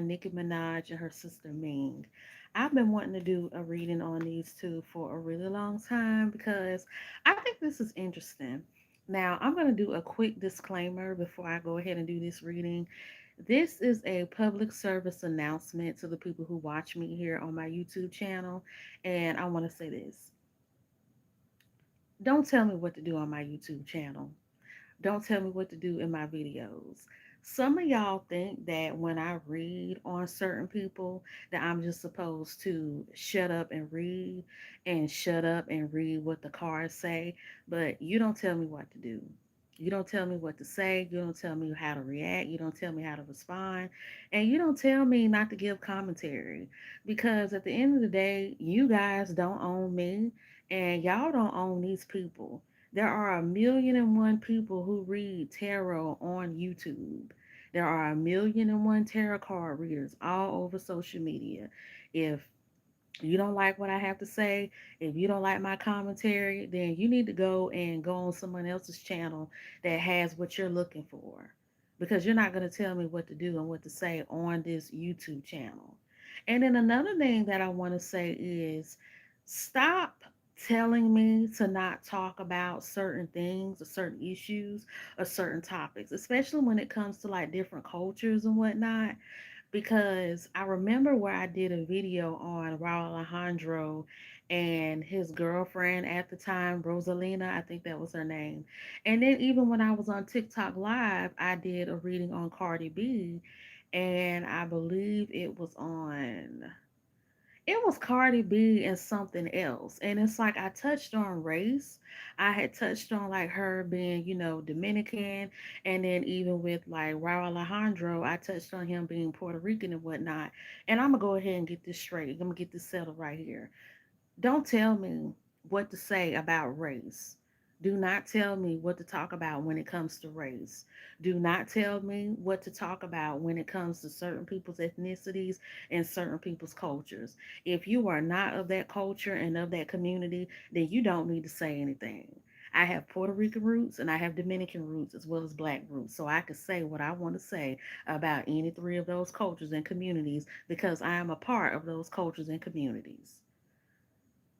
on Nicki Minaj and her sister Ming. I've been wanting to do a reading on these two for a really long time because I think this is interesting. Now, I'm going to do a quick disclaimer before I go ahead and do this reading. This is a public service announcement to the people who watch me here on my YouTube channel. And I want to say this: don't tell me what to do on my YouTube channel. Don't tell me what to do in my videos. Some of y'all think that when I read on certain people that I'm just supposed to shut up and read and shut up and read what the cards say, but you don't tell me what to do. You don't tell me what to say. You don't tell me how to react. You don't tell me how to respond. And you don't tell me not to give commentary. Because at the end of the day, you guys don't own me and y'all don't own these people. There are 1,000,001 people who read tarot on YouTube. There are 1,000,001 tarot card readers all over social media. If you don't like what I have to say, if you don't like my commentary, then you need to go on someone else's channel that has what you're looking for. Because you're not going to tell me what to do and what to say on this YouTube channel. And then another thing that I want to say is stop telling me to not talk about certain things or certain issues or certain topics, especially when it comes to like different cultures and whatnot, because I remember where I did a video on Raul Alejandro and his girlfriend at the time, Rosalina, I think that was her name. And then even when I was on TikTok Live, I did a reading on Cardi B, and I believe it was Cardi B and something else. And it's like I touched on race. I had touched on like her being, Dominican. And then even with like Raul Alejandro, I touched on him being Puerto Rican and whatnot. And I'm going to go ahead and get this straight. I'm going to get this settled right here. Don't tell me what to say about race. Do not tell me what to talk about when it comes to race. Do not tell me what to talk about when it comes to certain people's ethnicities and certain people's cultures. If you are not of that culture and of that community, then you don't need to say anything. I have Puerto Rican roots and I have Dominican roots as well as black roots. So I can say what I want to say about any three of those cultures and communities because I am a part of those cultures and communities.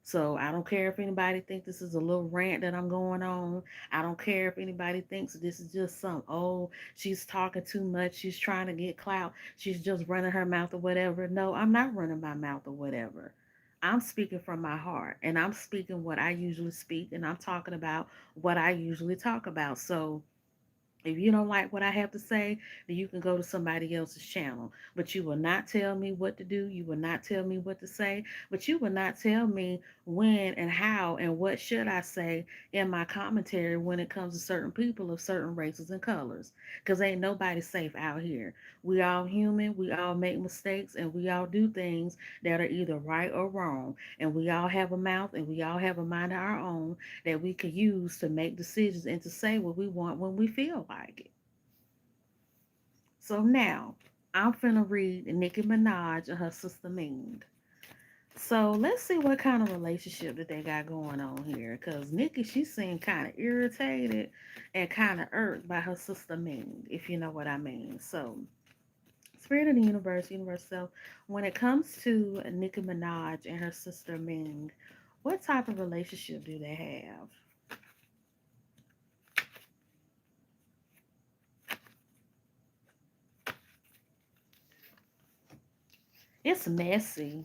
So I don't care if anybody thinks this is a little rant that I'm going on. I don't care if anybody thinks this is just some, oh, she's talking too much. She's trying to get clout. She's just running her mouth or whatever. No, I'm not running my mouth or whatever. I'm speaking from my heart and I'm speaking what I usually speak and I'm talking about what I usually talk about. So if you don't like what I have to say, then you can go to somebody else's channel. But you will not tell me what to do. You will not tell me what to say. But you will not tell me when and how and what should I say in my commentary when it comes to certain people of certain races and colors. Because ain't nobody safe out here. We all human. We all make mistakes. And we all do things that are either right or wrong. And we all have a mouth and we all have a mind of our own that we could use to make decisions and to say what we want when we feel like it. So now I'm finna read Nicki Minaj and her sister Ming. So let's see what kind of relationship that they got going on here. Cause Nicki, she seemed kind of irritated and kind of irked by her sister Ming, if you know what I mean. So Spirit of the universe self, when it comes to Nicki Minaj and her sister Ming, what type of relationship do they have? It's messy.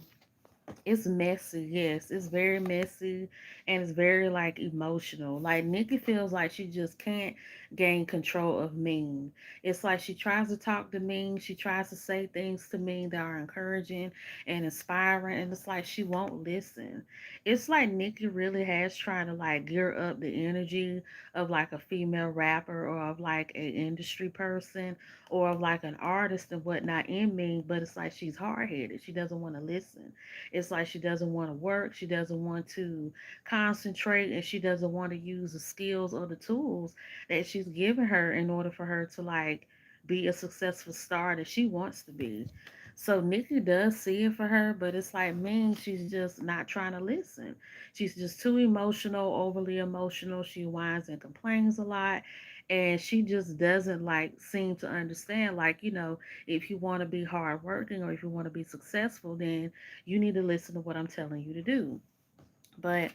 It's messy, yes. It's very messy and it's very like emotional. Like Nikki feels like she just can't gain control of Ming. It's like she tries to talk to Ming, she tries to say things to Ming that are encouraging and inspiring, and it's like she won't listen. It's like Nikki really has tried to like gear up the energy of like a female rapper or of like an industry person or of like an artist and whatnot in Ming, but it's like she's hard headed. She doesn't want to listen. It's like she doesn't want to work, she doesn't want to concentrate, and she doesn't want to use the skills or the tools that she's given her in order for her to like be a successful star that she wants to be. So Nikki does see it for her, but it's like Ming, she's just not trying to listen. She's just too emotional, overly emotional. She whines and complains a lot. And she just doesn't like seem to understand, like, if you want to be hardworking or if you want to be successful, then you need to listen to what I'm telling you to do. But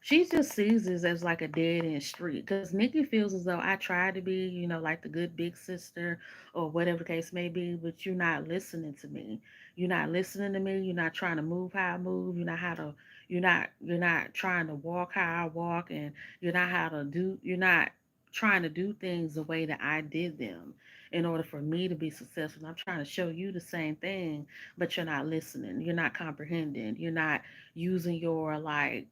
she just sees this as like a dead end street because Nikki feels as though I tried to be, like the good big sister or whatever the case may be, but you're not listening to me. You're not listening to me. You're not trying to move how I move. You're not trying to walk how I walk, and you're not trying to do things the way that I did them in order for me to be successful. I'm trying to show you the same thing, but you're not listening. You're not comprehending. Using your like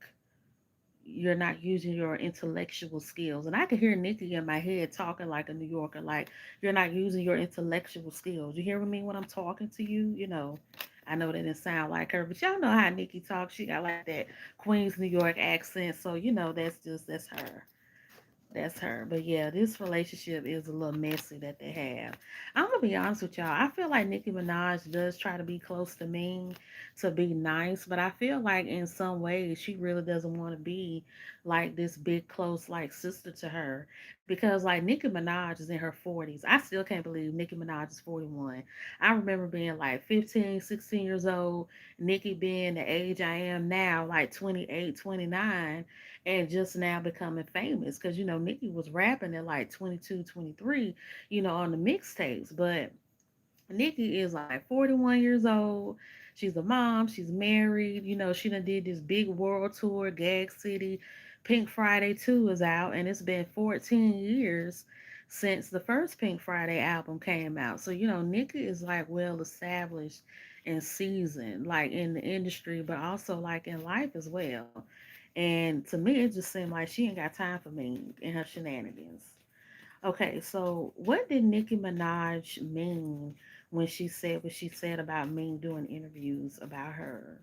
you're not using your intellectual skills. And I can hear Nikki in my head talking like a New Yorker, like, you're not using your intellectual skills. You hear me when I'm talking to you? I know that didn't sound like her, but y'all know how Nikki talks. She got like that Queens, New York accent. So, that's her. That's her. But yeah, this relationship is a little messy that they have. I'm gonna be honest with y'all. I feel like Nicki Minaj does try to be close to Ming to be nice, but I feel like in some ways she really doesn't want to be like this big close like sister to her. Because like Nicki Minaj is in her 40s. I still can't believe Nicki Minaj is 41. I remember being like 15, 16 years old, Nicki being the age I am now, like 28, 29, and just now becoming famous because Nicki was rapping at like 22, 23, on the mixtapes. But Nikki is like 41 years old. She's a mom. She's married. She done did this big world tour, Gag City. Pink Friday 2 is out, and it's been 14 years since the first Pink Friday album came out. So, Nikki is like well established and seasoned, like in the industry, but also like in life as well. And to me, it just seemed like she ain't got time for me and her shenanigans. Okay, so what did Nicki Minaj mean when she said what she said about Ming doing interviews about her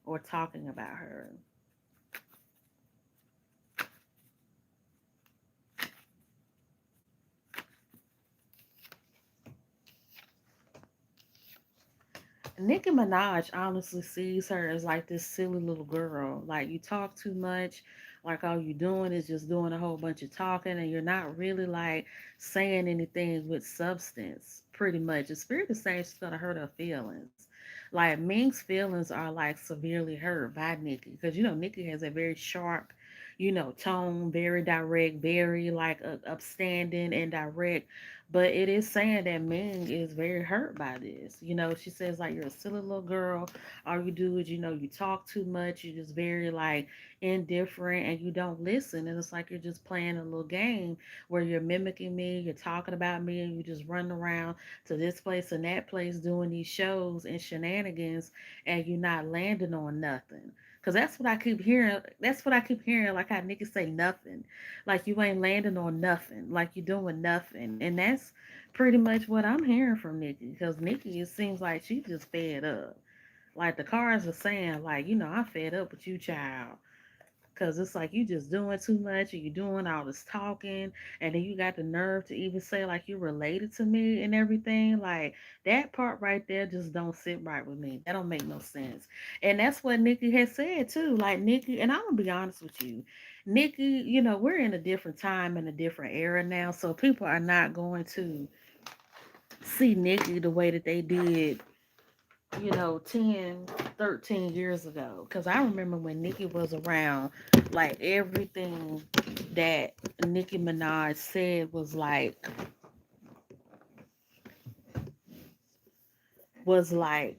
or talking about her? Nicki Minaj honestly sees her as like this silly little girl. Like, you talk too much, like all you doing is just doing a whole bunch of talking, and you're not really like saying anything with substance, pretty much. It's fair to say she's gonna hurt her feelings. Like, Ming's feelings are like severely hurt by Nicki because Nicki has a very sharp, tone, very direct, very like upstanding and direct, but it is saying that Ming is very hurt by this. She says like, you're a silly little girl. All you do is, you talk too much. You're just very like indifferent and you don't listen. And it's like you're just playing a little game where you're mimicking me, you're talking about me, and you just running around to this place and that place doing these shows and shenanigans, and you're not landing on nothing. Cause that's what I keep hearing. That's what I keep hearing. Like how niggas say nothing, like you ain't landing on nothing, like you're doing nothing, and that's pretty much what I'm hearing from Nikki. Because Nikki, it seems like she's just fed up. Like the cars are saying, like, I'm fed up with you, child. Because it's like you just doing too much and you doing all this talking. And then you got the nerve to even say, like, you're related to me and everything. Like, that part right there just don't sit right with me. That don't make no sense. And that's what Nikki has said, too. Like, Nikki, and I'm going to be honest with you. Nikki, we're in a different time and a different era now. So people are not going to see Nikki the way that they did 10, 13 years ago. Because I remember when Nicki was around, like everything that Nicki Minaj said was like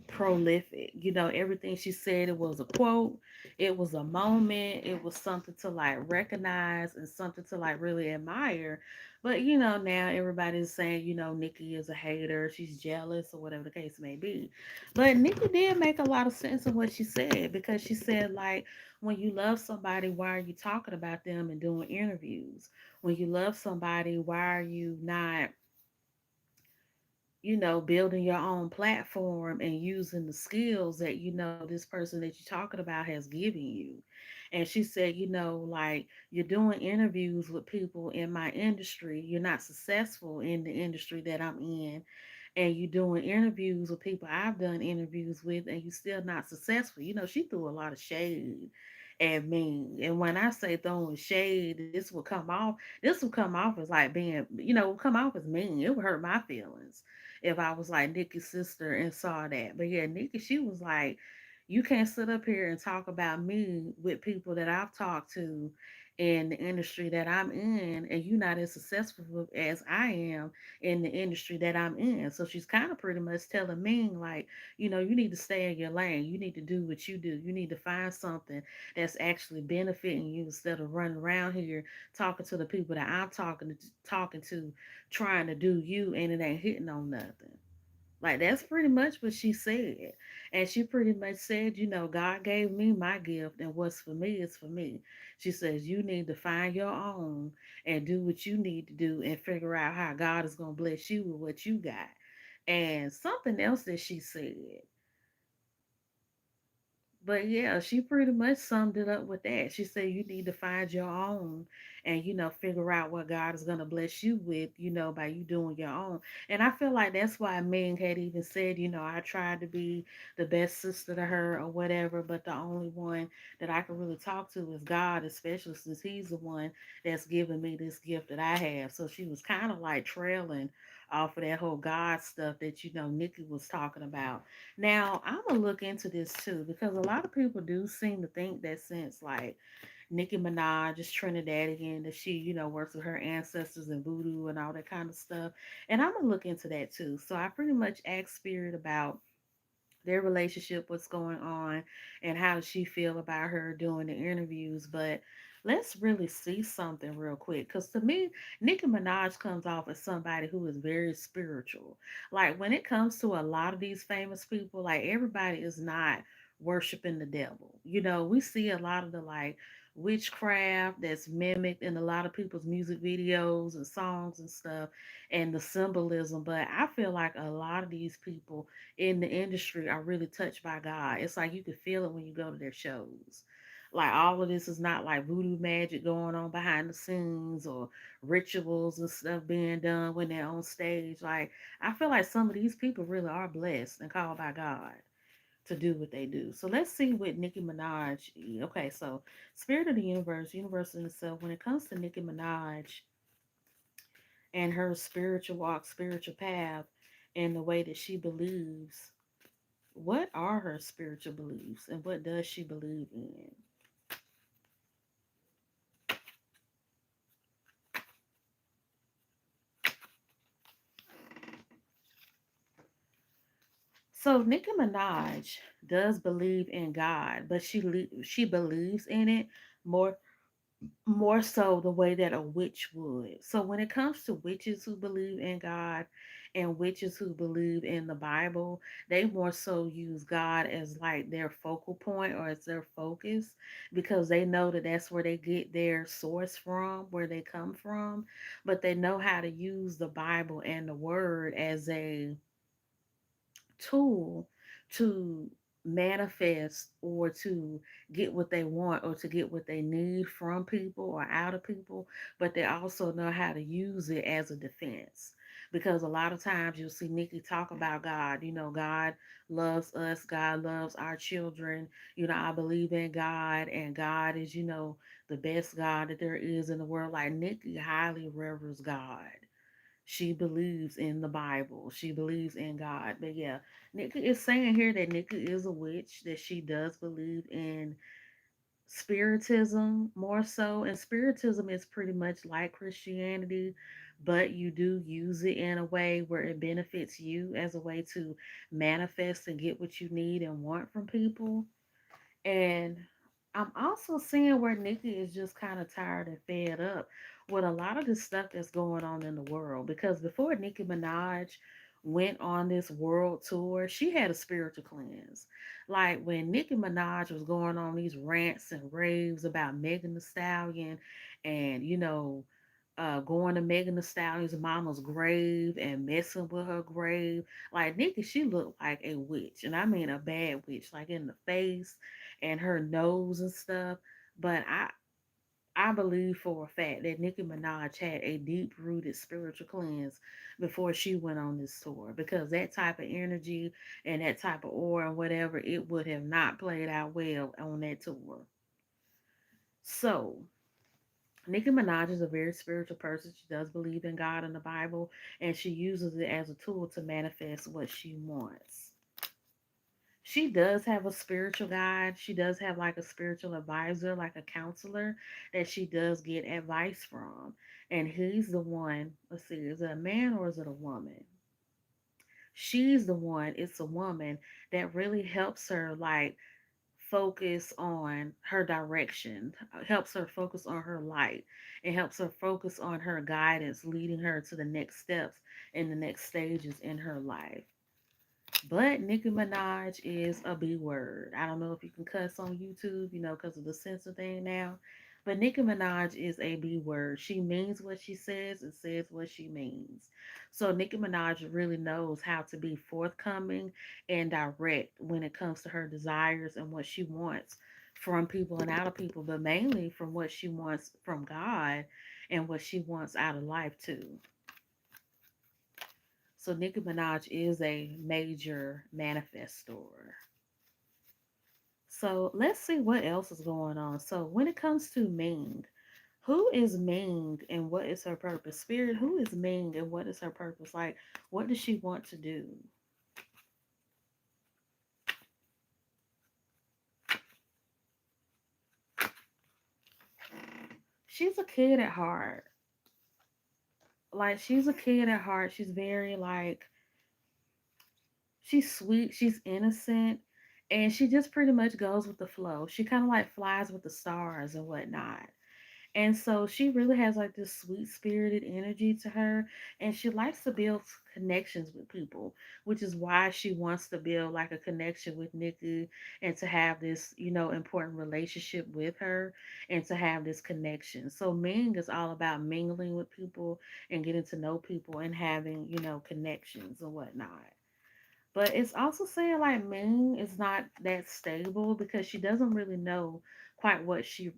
prolific. Everything she said, it was a quote, it was a moment, it was something to like recognize and something to like really admire. But now everybody's saying, Nikki is a hater, she's jealous, or whatever the case may be. But Nikki did make a lot of sense in what she said because she said, like, when you love somebody, why are you talking about them and doing interviews? When you love somebody, why are you not building your own platform and using the skills that this person that you're talking about has given you. And she said, like, you're doing interviews with people in my industry. You're not successful in the industry that I'm in. And you're doing interviews with people I've done interviews with, and you're still not successful. She threw a lot of shade at Ming. And when I say throwing shade, this will come off as like being, come off as mean. It would hurt my feelings if I was like Nicki's sister and saw that. But yeah, Nicki, she was like, you can't sit up here and talk about me with people that I've talked to in the industry that I'm in, and you're not as successful as I am in the industry that I'm in. So she's kind of pretty much telling Ming, like, you need to stay in your lane. You need to do what you do. You need to find something that's actually benefiting you instead of running around here talking to the people that I'm talking to, trying to do you, and it ain't hitting on nothing. Like that's pretty much what she said. And she pretty much said, God gave me my gift and what's for me is for me. She says you need to find your own and do what you need to do and figure out how God is going to bless you with what you got. And something else that she said, but yeah, she pretty much summed it up with that. She said you need to find your own and figure out what God is gonna bless you with, by you doing your own. And I feel like that's why Ming had even said, I tried to be the best sister to her or whatever, but the only one that I can really talk to is God, especially since he's the one that's giving me this gift that I have. So she was kind of like trailing off of that whole God stuff that Nikki was talking about. Now, I'm gonna look into this too because a lot of people do seem to think that since like Nicki Minaj is Trinidadian, that she, works with her ancestors and voodoo and all that kind of stuff. And I'm gonna look into that too. So I pretty much asked Spirit about their relationship, what's going on, and how does she feel about her doing the interviews. But let's really see something real quick. Because to me, Nicki Minaj comes off as somebody who is very spiritual. Like when it comes to a lot of these famous people, like everybody is not worshiping the devil. We see a lot of the like witchcraft that's mimicked in a lot of people's music videos and songs and stuff and the symbolism. But I feel like a lot of these people in the industry are really touched by God. It's like you can feel it when you go to their shows. Like all of this is not like voodoo magic going on behind the scenes or rituals and stuff being done when they're on stage. Like I feel like some of these people really are blessed and called by God to do what they do. So let's see what Nicki Minaj. Okay, so spirit of the universe in itself. When it comes to Nicki Minaj and her spiritual walk, spiritual path, and the way that she believes, what are her spiritual beliefs and what does she believe in? So Nicki Minaj does believe in God, but she believes in it more more so the way that a witch would. So when it comes to witches who believe in God and witches who believe in the Bible, they more so use God as like their focal point or as their focus because they know that that's where they get their source from, where they come from, but they know how to use the Bible and the word as a tool to manifest or to get what they want or to get what they need from people or out of people, but they also know how to use it as a defense. Because a lot of times you'll see Nikki talk about God. God loves us, God loves our children. I believe in God, and God is, the best God that there is in the world. Like Nikki highly reveres God. She believes in the Bible. She believes in God. But yeah, Nikki is saying here that Nikki is a witch, that she does believe in spiritism more so. And spiritism is pretty much like Christianity, but you do use it in a way where it benefits you as a way to manifest and get what you need and want from people. And I'm also seeing where Nikki is just kind of tired and fed up with a lot of the stuff that's going on in the world. Because before Nicki Minaj went on this world tour, she had a spiritual cleanse. Like when Nicki Minaj was going on these rants and raves about Megan Thee Stallion and, going to Megan Thee Stallion's mama's grave and messing with her grave. Like Nikki, she looked like a witch, and I mean a bad witch, like in the face and her nose and stuff. But I believe for a fact that Nicki Minaj had a deep rooted spiritual cleanse before she went on this tour because that type of energy and that type of aura and whatever, it would have not played out well on that tour. So, Nicki Minaj is a very spiritual person. She does believe in God and the Bible, and she uses it as a tool to manifest what she wants. She does have a spiritual guide. She does have like a spiritual advisor, like a counselor that she does get advice from. And he's the one, let's see, is it a man or is it a woman? She's the one, it's a woman that really helps her like focus on her direction, helps her focus on her light, and helps her focus on her guidance, leading her to the next steps and the next stages in her life. But Nicki Minaj is a B word. I don't know if you can cuss on YouTube, because of the censor thing now. But Nicki Minaj is a B word. She means what she says and says what she means. So Nicki Minaj really knows how to be forthcoming and direct when it comes to her desires and what she wants from people and out of people, but mainly from what she wants from God and what she wants out of life too. So Nicki Minaj is a major manifestor. So let's see what else is going on. So when it comes to Ming, who is Ming and what is her purpose? Spirit, who is Ming and what is her purpose? Like, what does she want to do? She's a kid at heart. Like, she's a kid at heart. She's very, like, she's sweet, she's innocent, and she just pretty much goes with the flow. She kind of like flies with the stars and whatnot. And so she really has like this sweet spirited energy to her. And she likes to build connections with people, which is why she wants to build like a connection with Nikki and to have this, important relationship with her and to have this connection. So Ming is all about mingling with people and getting to know people and having, connections and whatnot. But it's also saying like Ming is not that stable because she doesn't really know quite what she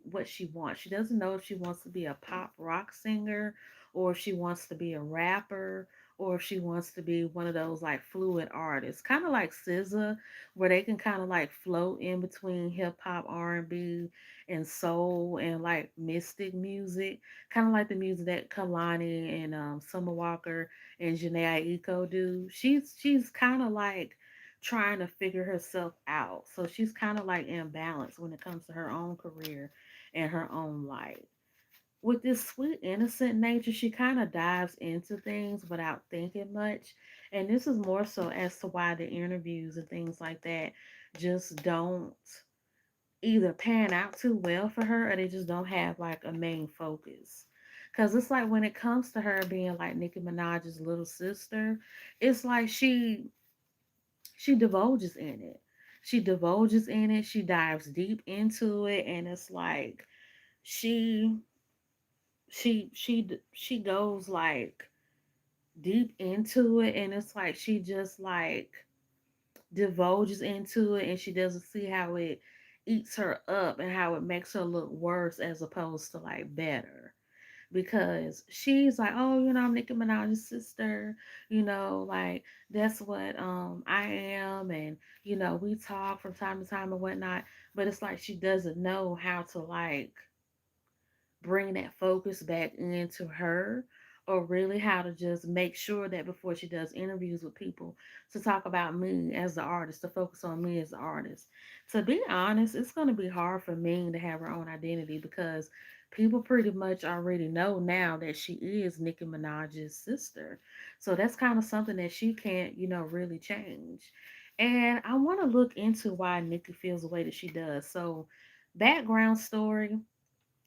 wants. She doesn't know if she wants to be a pop rock singer or if she wants to be a rapper or if she wants to be one of those like fluid artists, kind of like SZA, where they can kind of like float in between hip hop, R&B, and soul and like mystic music, kind of like the music that Kalani and Summer Walker and Janae Eiko do. She's kind of like trying to figure herself out. So she's kind of like imbalanced when it comes to her own career and her own life. With this sweet innocent nature, she kind of dives into things without thinking much. And this is more so as to why the interviews and things like that just don't either pan out too well for her or they just don't have like a main focus. Cause it's like when it comes to her being like Nicki Minaj's little sister, it's like she divulges in it. She divulges in it. She dives deep into it, and it's like she she goes like deep into it, and it's like she just like divulges into it and she doesn't see how it eats her up and how it makes her look worse as opposed to like better. Because she's like, oh, I'm Nicki Minaj's sister, like that's what I am, and we talk from time to time and whatnot. But it's like she doesn't know how to like bring that focus back into her or really how to just make sure that before she does interviews with people to talk about me as the artist, to focus on me as the artist. To be honest, it's going to be hard for Ming to have her own identity because people pretty much already know now that she is Nicki Minaj's sister. So that's kind of something that she can't, really change. And I want to look into why Nicki feels the way that she does. So, background story,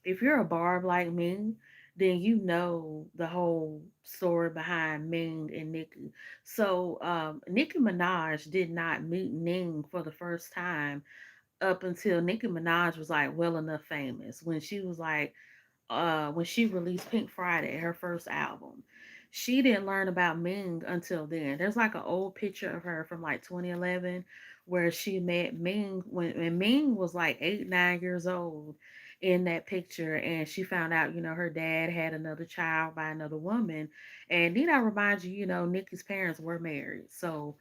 if you're a barb like me, then you know the whole story behind Ming and Nicki. So Nicki Minaj did not meet Ning for the first time up until Nicki Minaj was like well enough famous when she was like when she released Pink Friday, her first album. She didn't learn about Ming until then. There's like an old picture of her from like 2011 where she met Ming when Ming was like 8, 9 years old in that picture, and she found out, her dad had another child by another woman. And then I remind you, Nikki's parents were married. So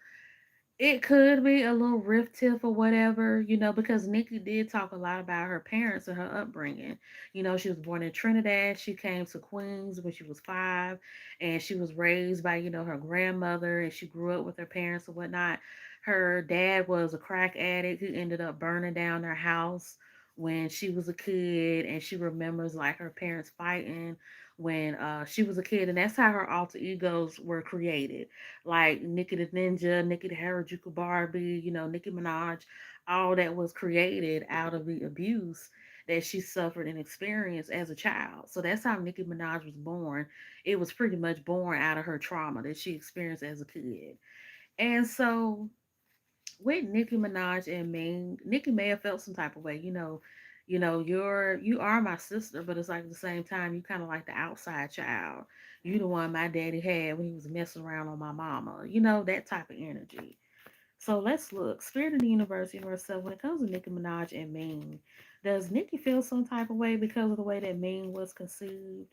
It could be a little rift tiff or whatever, because Nikki did talk a lot about her parents and her upbringing. She was born in Trinidad. She came to Queens when she was 5, and she was raised by, her grandmother, and she grew up with her parents and whatnot. Her dad was a crack addict. He ended up burning down their house when she was a kid, and she remembers like her parents fighting when she was a kid, and that's how her alter egos were created, like Nicki the Ninja, Nicki the Harajuku Barbie, Nicki Minaj, all that was created out of the abuse that she suffered and experienced as a child. So that's how Nicki Minaj was born. It was pretty much born out of her trauma that she experienced as a kid. And so with Nicki Minaj and Ming, Nicki may have felt some type of way, you are my sister, but it's like at the same time you kind of like the outside child. You the one my daddy had when he was messing around on my mama, that type of energy. So let's look. Spirit of the universe self. When it comes to Nicki Minaj and Ming, does Nicki feel some type of way because of the way that Ming was conceived?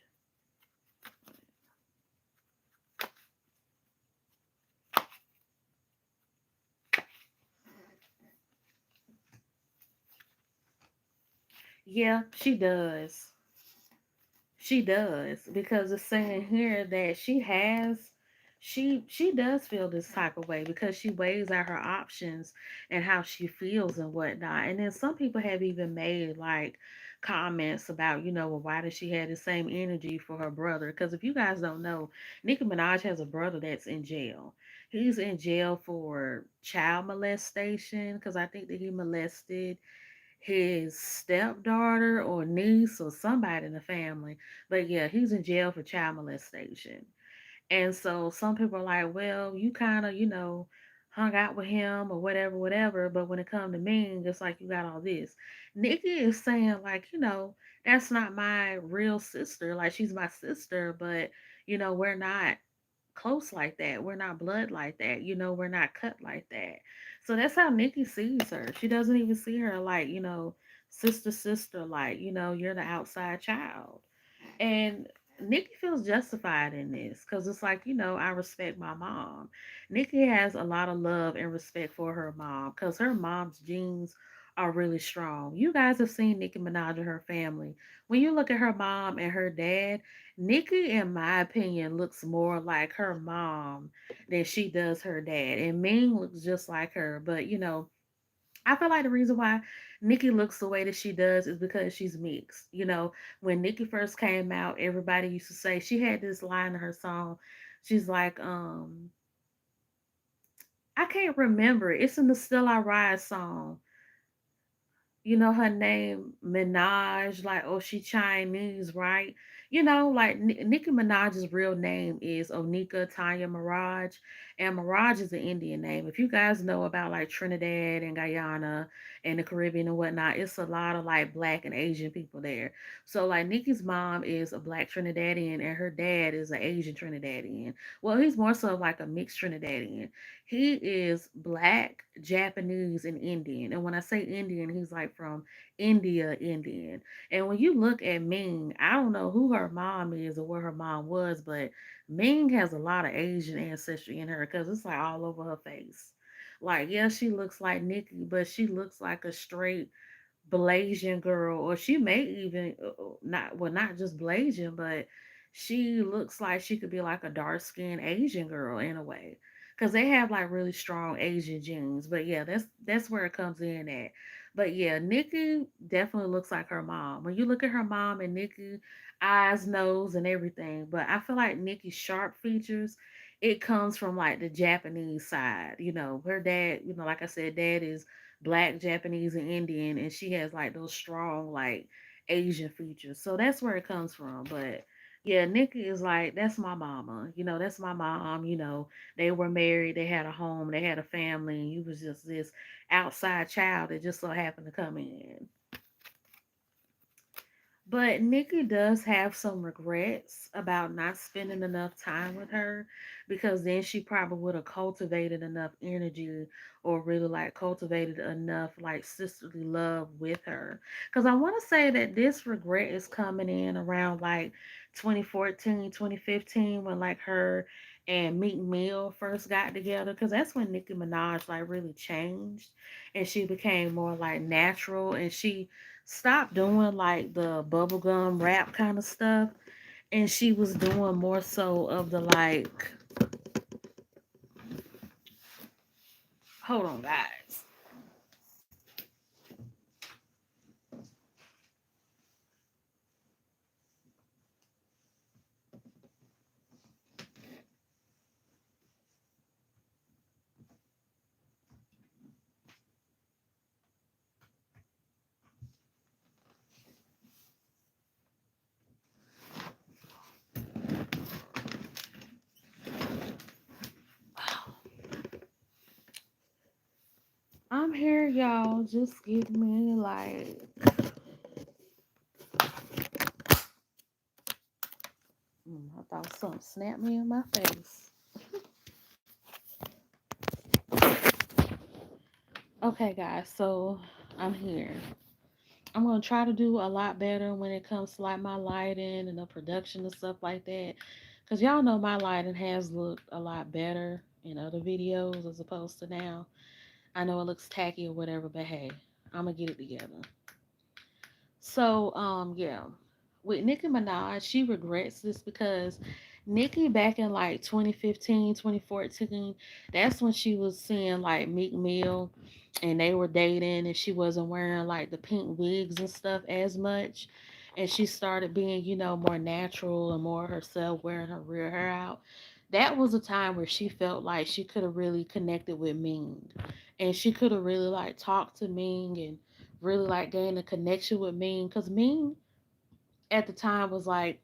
Yeah, she does. She does, because it's saying here that she does feel this type of way because she weighs out her options and how she feels and whatnot. And then some people have even made like comments about, well, why does she have the same energy for her brother? Because if you guys don't know, Nicki Minaj has a brother that's in jail. He's in jail for child molestation because I think that he molested his stepdaughter or niece or somebody in the family. But yeah, he's in jail for child molestation. And so some people are like, well, you kind of, hung out with him or whatever, whatever. But when it comes to me, it's like you got all this. Nikki is saying, like, that's not my real sister. Like, she's my sister, but, we're not close like that. We're not blood like that. We're not cut like that. So that's how Nikki sees her. She doesn't even see her like, sister, sister, like, you're the outside child. And Nikki feels justified in this because it's like, I respect my mom. Nikki has a lot of love and respect for her mom because her mom's genes are really strong. You guys have seen Nicki Minaj and her family. When you look at her mom and her dad, Nikki, in my opinion, looks more like her mom than she does her dad. And Ming looks just like her. But, I feel like the reason why Nikki looks the way that she does is because she's mixed. When Nikki first came out, everybody used to say she had this line in her song. She's like, I can't remember it. It's in the Still I Rise song. Her name Minaj, like, oh, she Chinese, right? Like Nicki Minaj's real name is Onika Tanya Mirage, and Mirage is an Indian name. If you guys know about like Trinidad and Guyana and the Caribbean and whatnot, it's a lot of like black and Asian people there. So like Nicki's mom is a black Trinidadian and her dad is an Asian Trinidadian. Well, he's more so like a mixed Trinidadian. He is black, Japanese, and Indian. And when I say Indian, he's like from India, Indian. And when you look at Ming, I don't know who her mom is or where her mom was, but Ming has a lot of Asian ancestry in her because it's like all over her face. Like, yeah, she looks like Nikki, but she looks like a straight Blasian girl, or she may even not, well, not just Blasian, but she looks like she could be like a dark skinned Asian girl in a way, because they have like really strong Asian genes. But yeah, that's where it comes in at. But yeah, Nikki definitely looks like her mom. When you look at her mom and Nikki, eyes, nose, and everything. But I feel like Nikki's sharp features, it comes from like the Japanese side. Her dad, like I said, dad is black, Japanese, and Indian, and she has like those strong like Asian features. So that's where it comes from. But yeah, Nikki is like, that's my mama. That's my mom. They were married, they had a home, they had a family, and you was just this outside child that just so happened to come in. But Nikki does have some regrets about not spending enough time with her, because then she probably would have cultivated enough energy or really like cultivated enough like sisterly love with her. Because I want to say that this regret is coming in around like 2014, 2015, when like her and Meek Mill first got together, because that's when Nicki Minaj like really changed, and she became more like natural, and she stopped doing like the bubblegum rap kind of stuff, and she was doing more so of the like, hold on guys. I'm here, y'all. Just give me like, I thought something snapped me in my face. Okay, guys, so I'm here. I'm gonna try to do a lot better when it comes to like my lighting and the production and stuff like that. Cause y'all know my lighting has looked a lot better in other videos as opposed to now. I know it looks tacky or whatever, but hey, I'm gonna get it together. So, yeah, with Nicki Minaj, she regrets this because Nicki back in like 2015, 2014, that's when she was seeing like Meek Mill and they were dating and she wasn't wearing like the pink wigs and stuff as much. And she started being, more natural and more herself, wearing her real hair out. That was a time where she felt like she could have really connected with Ming. And she could have really like talked to Ming and really like gained a connection with Ming, because Ming at the time was like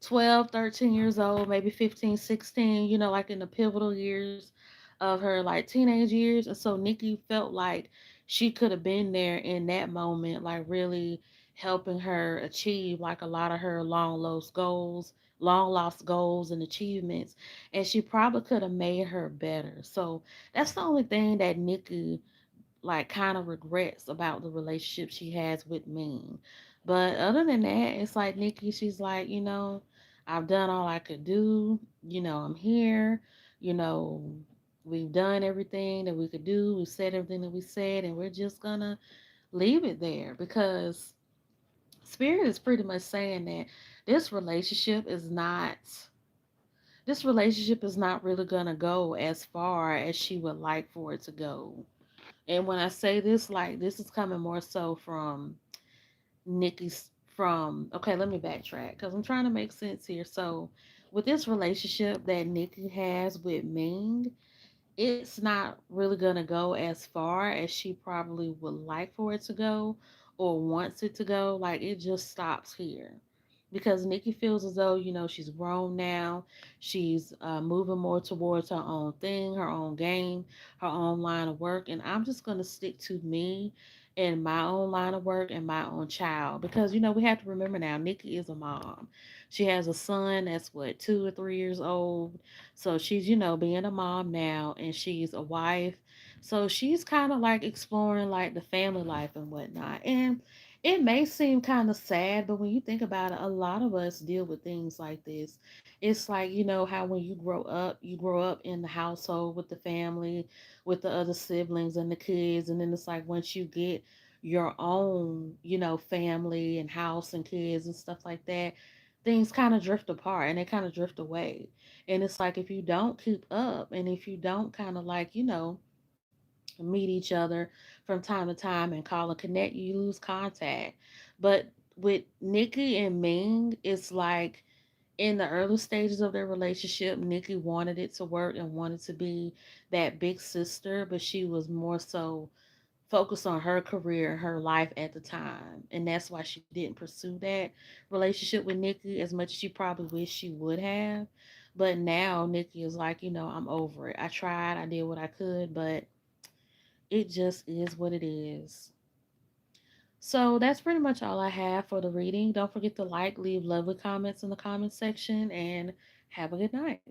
12, 13 years old, maybe 15, 16, like in the pivotal years of her like teenage years. And so Nikki felt like she could have been there in that moment, like really helping her achieve like a lot of her long lost goals and achievements. And she probably could have made her better. So that's the only thing that Nikki like kind of regrets about the relationship she has with Ming. But other than that, it's like Nikki, she's like, I've done all I could do. I'm here. You know, we've done everything that we could do. We've said everything that we said, and we're just gonna leave it there because Spirit is pretty much saying that this relationship is not this relationship is not really gonna go as far as she would like for it to go. And when I say this, like this is coming more so from Nikki's from okay, let me backtrack because I'm trying to make sense here. So with this relationship that Nikki has with Ming, it's not really going to go as far as she probably would like for it to go or wants it to go. Like it just stops here. Because Nikki feels as though, she's grown now. She's moving more towards her own thing, her own game, her own line of work. And I'm just going to stick to me and my own line of work and my own child. Because, we have to remember now, Nikki is a mom. She has a son that's what, 2 or 3 years old. So she's, being a mom now and she's a wife. So she's kind of like exploring like the family life and whatnot. And it may seem kind of sad, but when you think about it, a lot of us deal with things like this. It's like, how when you grow up in the household with the family, with the other siblings and the kids. And then it's like once you get your own, family and house and kids and stuff like that, things kind of drift apart and they kind of drift away. And it's like if you don't keep up and if you don't kind of like, meet each other from time to time and call and connect, you lose contact. But with Nikki and Ming, it's like in the early stages of their relationship, Nikki wanted it to work and wanted to be that big sister, but she was more so focused on her career and her life at the time. And that's why she didn't pursue that relationship with Nikki as much as she probably wished she would have. But now Nikki is like, I'm over it. I tried, I did what I could, but it just is what it is. So that's pretty much all I have for the reading. Don't forget to like, leave lovely comments in the comment section, and have a good night.